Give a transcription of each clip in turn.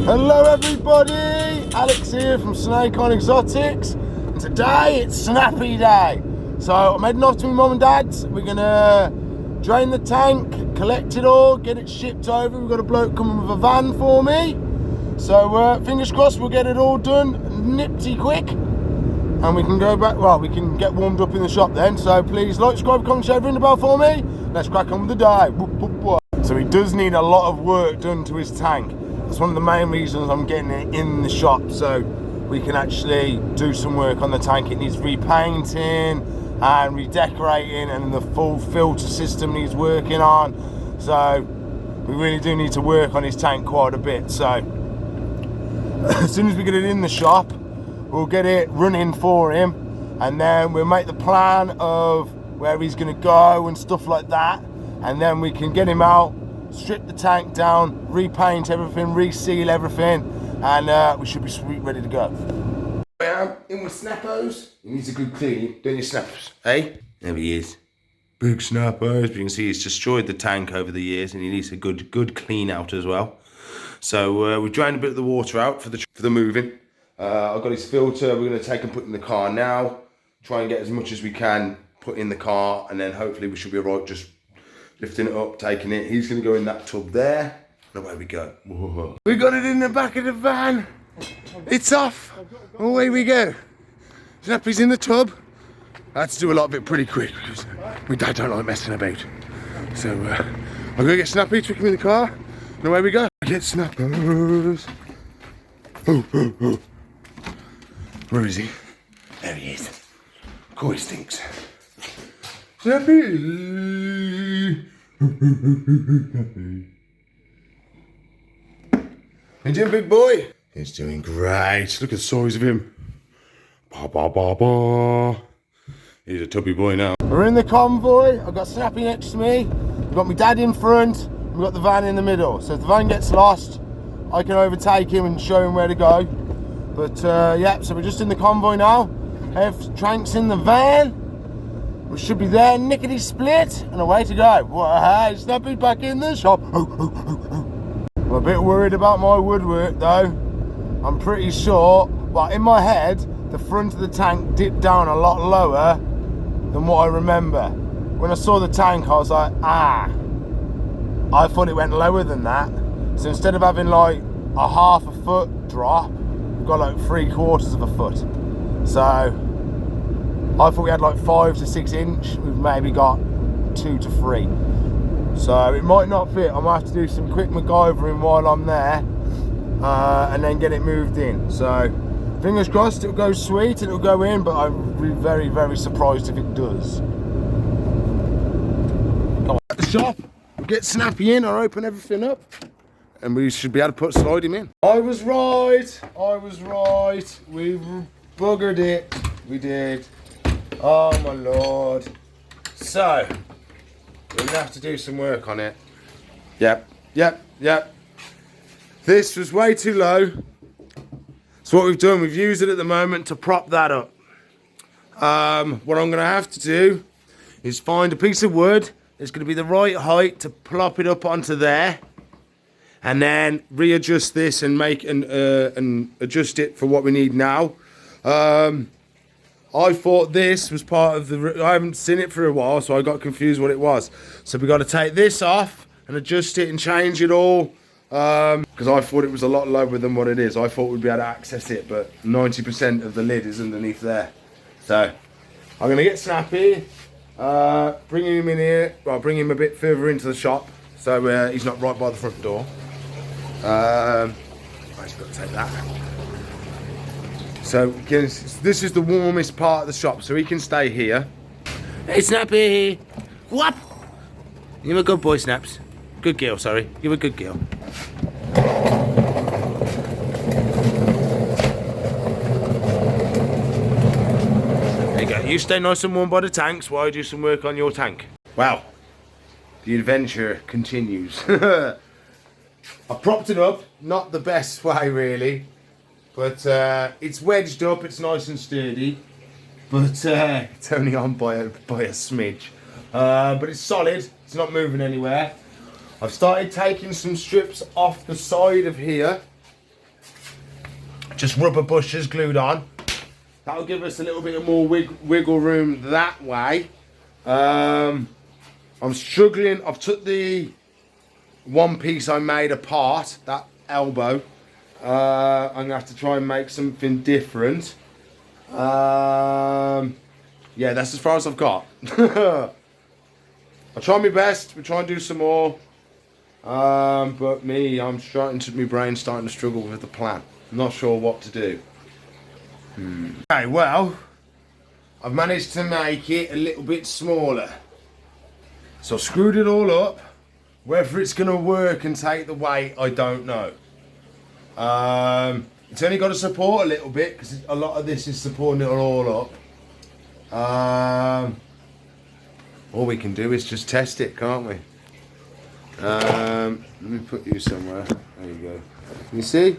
Hello everybody, Alex here from Snake on Exotics, and today it's Snappy Day. So I'm heading off to my mum and dad's. We're gonna drain the tank, collect it all, get it shipped over. We've got a bloke coming with a van for me. So fingers crossed we'll get it all done nipty quick. And we can go back, well, we can get warmed up in the shop then. So please like, subscribe, comment, share, ring the bell for me. Let's crack on with the day. So he does need a lot of work done to his tank. That's one of the main reasons I'm getting it in the shop, so we can actually do some work on the tank. It needs repainting and redecorating, and the full filter system needs working on. So we really do need to work on his tank quite a bit. So as soon as we get it in the shop, we'll get it running for him, and then we'll make the plan of where he's going to go and stuff like that, and then we can get him out, strip the tank down, repaint everything, reseal everything, and we should be sweet, ready to go. I am in with Snappos. He needs a good clean, don't you, Snappos? Hey? There he is. Big Snappos. But you can see he's destroyed the tank over the years, and he needs a good clean out as well. So we've drained a bit of the water out for the moving. I've got his filter. We're going to take and put in the car now. Try and get as much as we can put in the car, and then hopefully we should be alright just lifting it up, taking it. He's going to go in that tub there. And away we go. Whoa. We got it in the back of the van. It's off. Away we go. Snappy's in the tub. I had to do a lot of it pretty quick because my dad don't like messing about. So I'll go get Snappy, took him in the car, and away we go. Get Snappers. Oh. Where is he? There he is. Of course he stinks. Snappy! How you doing, big boy? He's doing great. Look at the size of him. He's a tubby boy now. We're in the convoy. I've got Snappy next to me. We've got my dad in front. We've got the van in the middle. So if the van gets lost, I can overtake him and show him where to go. But yeah, so we're just in the convoy now. Tank's in the van. We should be there, nickety split, and away to go. Whoa, Snappy back in the shop. I'm a bit worried about my woodwork though. I'm pretty sure, well, in my head, the front of the tank dipped down a lot lower than what I remember. When I saw the tank, I was like, I thought it went lower than that. So instead of having like a half a foot drop, we've got like 3/4 of a foot. So I thought we had like 5 to 6 inch. We've maybe got 2 to 3. So it might not fit. I might have to do some quick MacGyvering while I'm there, and then get it moved in. So fingers crossed it'll go sweet and it'll go in, but I'd be very, very surprised if it does. Come on, at the shop, we'll get Snappy in, I'll open everything up, and we should be able to slide him in. I was right. We buggered it. We did. Oh my lord. So we're gonna have to do some work on it. Yep. This was way too low. So what we've done, we've used it at the moment to prop that up. What I'm gonna have to do is find a piece of wood that's gonna be the right height to plop it up onto there, and then readjust this and make and adjust it for what we need now. I thought this was part of the... I haven't seen it for a while, so I got confused what it was. So we got to take this off and adjust it and change it all. Because I thought it was a lot lower than what it is. I thought we'd be able to access it, but 90% of the lid is underneath there. So I'm going to get Snappy, bring him in here. Well, bring him a bit further into the shop, so he's not right by the front door. I just got to take that. So this is the warmest part of the shop, so he can stay here. Hey Snappy! What? You're a good boy, Snaps. Good girl, sorry. You're a good girl. There you go. You stay nice and warm by the tanks while I do some work on your tank. Wow. The adventure continues. I propped it up, not the best way really. But it's wedged up, it's nice and sturdy, but it's only on by a smidge. But it's solid, it's not moving anywhere. I've started taking some strips off the side of here just rubber bushes glued on. That'll give us a little bit of more wiggle room that way. I'm struggling. I've took the one piece I made apart, that elbow. I'm gonna have to try and make something different. Yeah, that's as far as I've got. I'll try my best. We'll try and do some more. But my brain's starting to struggle with the plan. I'm not sure what to do. Okay, well, I've managed to make it a little bit smaller. So I've screwed it all up. Whether it's going to work and take the weight, I don't know. It's only got to support a little bit because a lot of this is supporting it all up. All we can do is just test it, can't we? Let me put you somewhere. There you go. Can you see?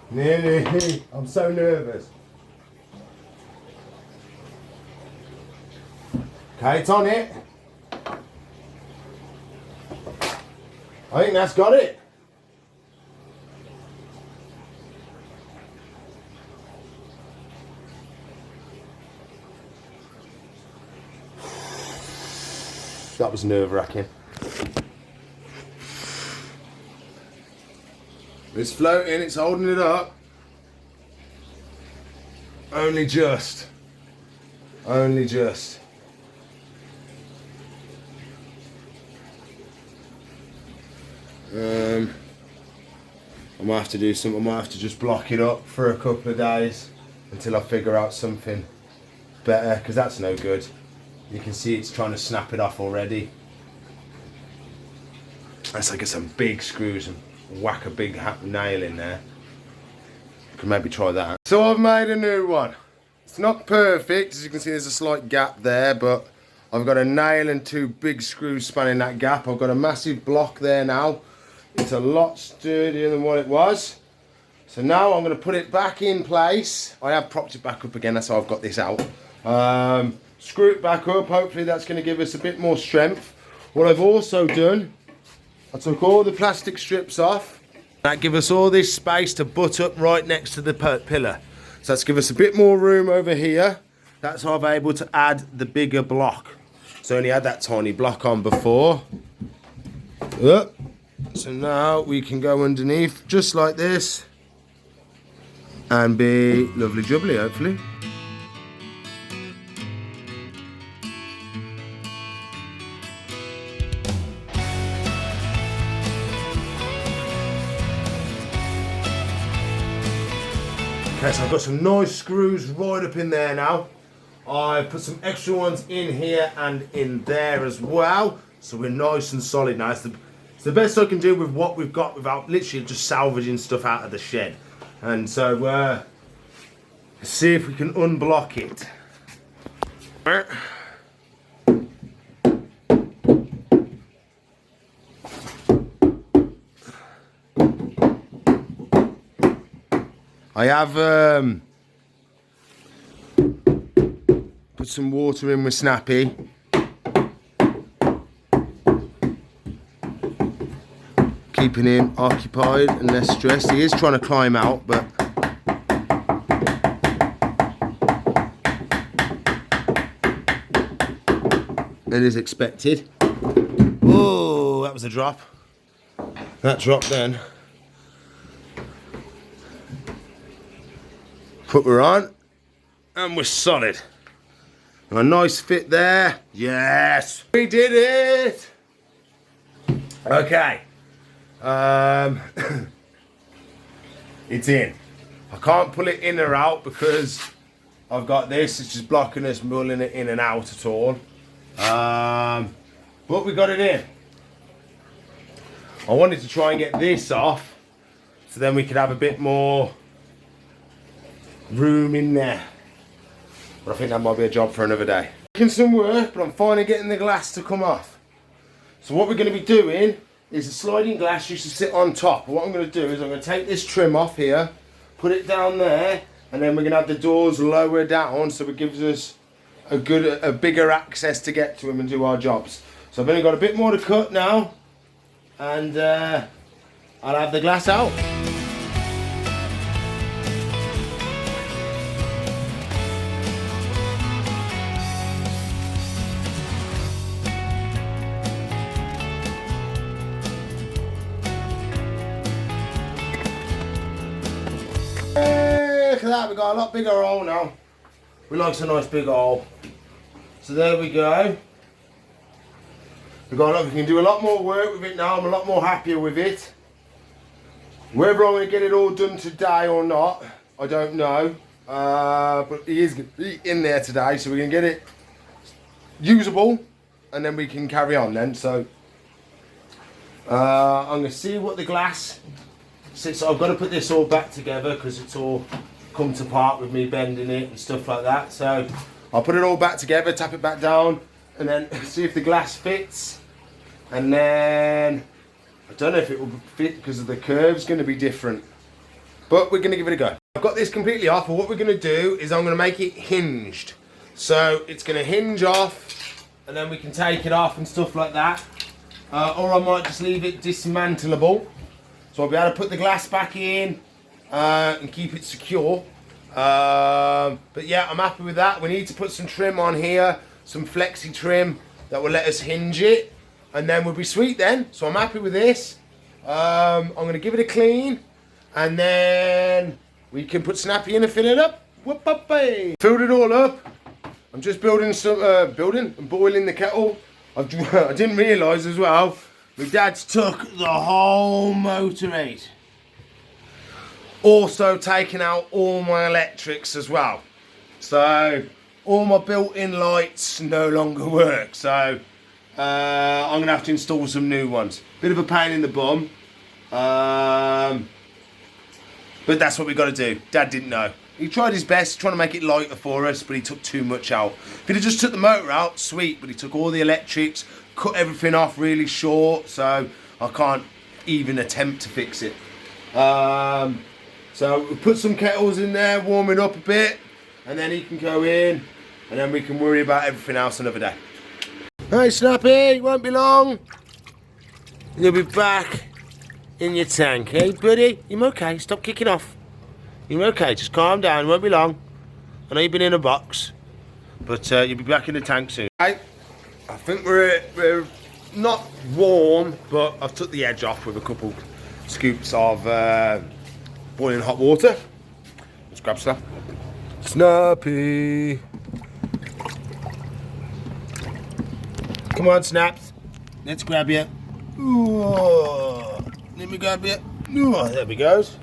Nearly. I'm so nervous. Okay, it's on it. I think that's got it. That was nerve-wracking. It's floating, it's holding it up. Only just. Only just. I might have to do something. I might have to just block it up for a couple of days until I figure out something better, because that's no good. You can see it's trying to snap it off already. Let's get some big screws and whack a big nail in there. Could maybe try that. So I've made a new one. It's not perfect, as you can see there's a slight gap there, but I've got a nail and two big screws spanning that gap. I've got a massive block there now. It's a lot sturdier than what it was. So now I'm going to put it back in place. I have propped it back up again, that's how I've got this out. Screw it back up, hopefully that's going to give us a bit more strength. What I've also done, I took all the plastic strips off. That gives us all this space to butt up right next to the pillar. So that's give us a bit more room over here. That's how I'm able to add the bigger block. So I only had that tiny block on before. So now we can go underneath just like this and be lovely jubbly, hopefully. Okay, so I've got some nice screws right up in there now. I've put some extra ones in here and in there as well. So we're nice and solid now. It's the best I can do with what we've got without literally just salvaging stuff out of the shed. And so let's see if we can unblock it. I have put some water in with Snappy. Keeping him occupied and less stressed. He is trying to climb out, but it is expected. Oh, that was a drop. That dropped then. But we're on, and we're solid. A nice fit there. Yes, we did it. Okay. It's in. I can't pull it in or out because I've got this. It's just blocking us mulling it in and out at all. but we got it in. I wanted to try and get this off, so then we could have a bit more room in there. But I think that might be a job for another day. Making some work, but I'm finally getting the glass to come off. So what we're going to be doing is a sliding glass used to sit on top. But what I'm going to do is I'm going to take this trim off here, put it down there, and then we're going to have the doors lower down, so it gives us a bigger access to get to them and do our jobs. So I've only got a bit more to cut now, and I'll have the glass out. Look at that, we've got a lot bigger hole now. We like a nice big hole. So there we go. We can do a lot more work with it now. I'm a lot more happier with it. Whether I'm going to get it all done today or not, I don't know. But he is in there today, so we can get it usable, and then we can carry on then. So I'm going to see what the glass. So I've got to put this all back together because it's all come to part with me bending it and stuff like that. So I'll put it all back together, tap it back down, and then see if the glass fits. And then I don't know if it will fit because of the curve's going to be different, but we're going to give it a go. I've got this completely off, but what we're going to do is I'm going to make it hinged. So it's going to hinge off, and then we can take it off and stuff like that. Or I might just leave it dismantleable. So I'll be able to put the glass back in and keep it secure. But yeah, I'm happy with that. We need to put some trim on here, some flexi trim that will let us hinge it, and then we'll be sweet then. So I'm happy with this. I'm going to give it a clean, and then we can put Snappy in and fill it up. Whoop-up-ay. Filled it all up. I'm just boiling the kettle. I didn't realise as well, my dad's took the whole motor aid. Also taken out all my electrics as well. So all my built-in lights no longer work. So I'm gonna have to install some new ones. Bit of a pain in the bum. But that's what we gotta do. Dad didn't know. He tried his best trying to make it lighter for us, but he took too much out. If he'd have just took the motor out, sweet, but he took all the electrics, cut everything off really short, so I can't even attempt to fix it. So we put some kettles in there, warm it up a bit, and then he can go in, and then we can worry about everything else another day. Hey Snappy, it won't be long. You'll be back in your tank, hey buddy? You okay? Stop kicking off. You're okay, just calm down, it won't be long. I know you've been in a box, but you'll be back in the tank soon. I think we're not warm, but I've took the edge off with a couple scoops of boiling hot water. Let's grab some. Snappy. Come on, Snaps. Let's grab you. Ooh. Let me grab you. Ooh, there we goes.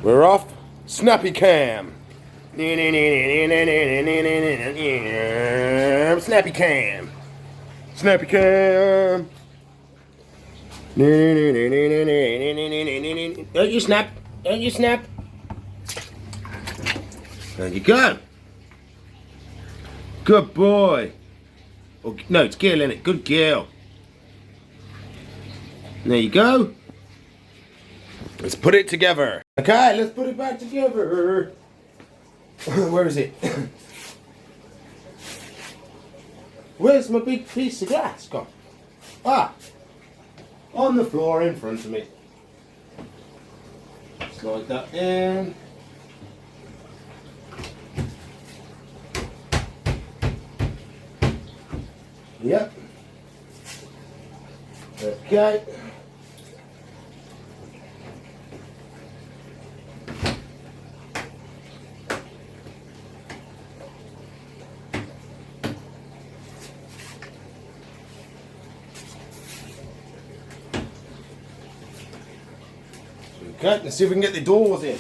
We're off. Snappy cam. Snappy cam. Snappy cam. Don't you snap. Don't you snap. There you go. Good boy. Oh, no, it's Gil, isn't it? Good girl. There you go. Let's put it together. Okay, let's put it back together. Where is it? Where's my big piece of glass gone? Ah, on the floor in front of me. Slide that in. Yep. Okay. Okay, let's see if we can get the doors in.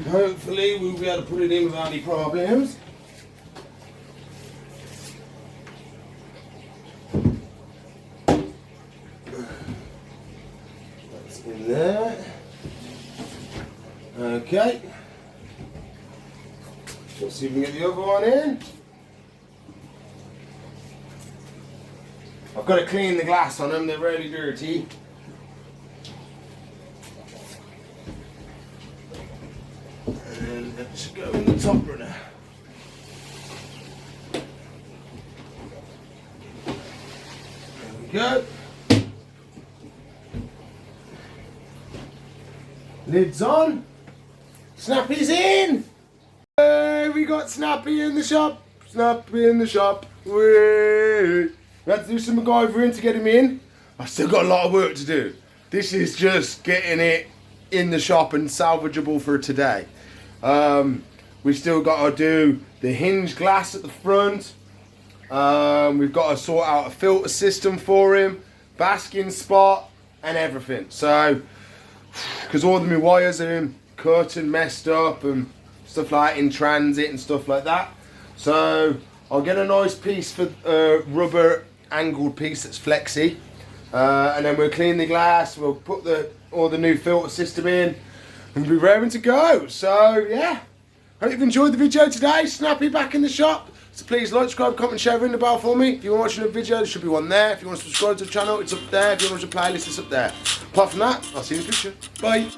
Hopefully we'll be able to put it in without any problems. In there. Okay. Let's see if we can get the other one in. I've got to clean the glass on them, they're really dirty. And let's go in the top runner. There we go. Lid's on. Snappy's in. Hey, we got Snappy in the shop. Snappy in the shop. Wait. We had to do some MacGyvering to get him in. I've still got a lot of work to do. This is just getting it in the shop and salvageable for today. We still got to do the hinge glass at the front. We've got to sort out a filter system for him, basking spot and everything. So, because all of my wires are in cut and messed up and stuff like in transit and stuff like that. So I'll get a nice piece for rubber angled piece that's flexy, and then we'll clean the glass, we'll put all the new filter system in and be raring to go. So yeah, hope you've enjoyed the video today. Snappy back in the shop, so please like, subscribe, comment, share, ring the bell for me. If you're watching a video, there should be one there. If you want to subscribe to the channel, it's up there. If you want to watch a playlist, it's up there. Apart from that, I'll see you in the future. Bye.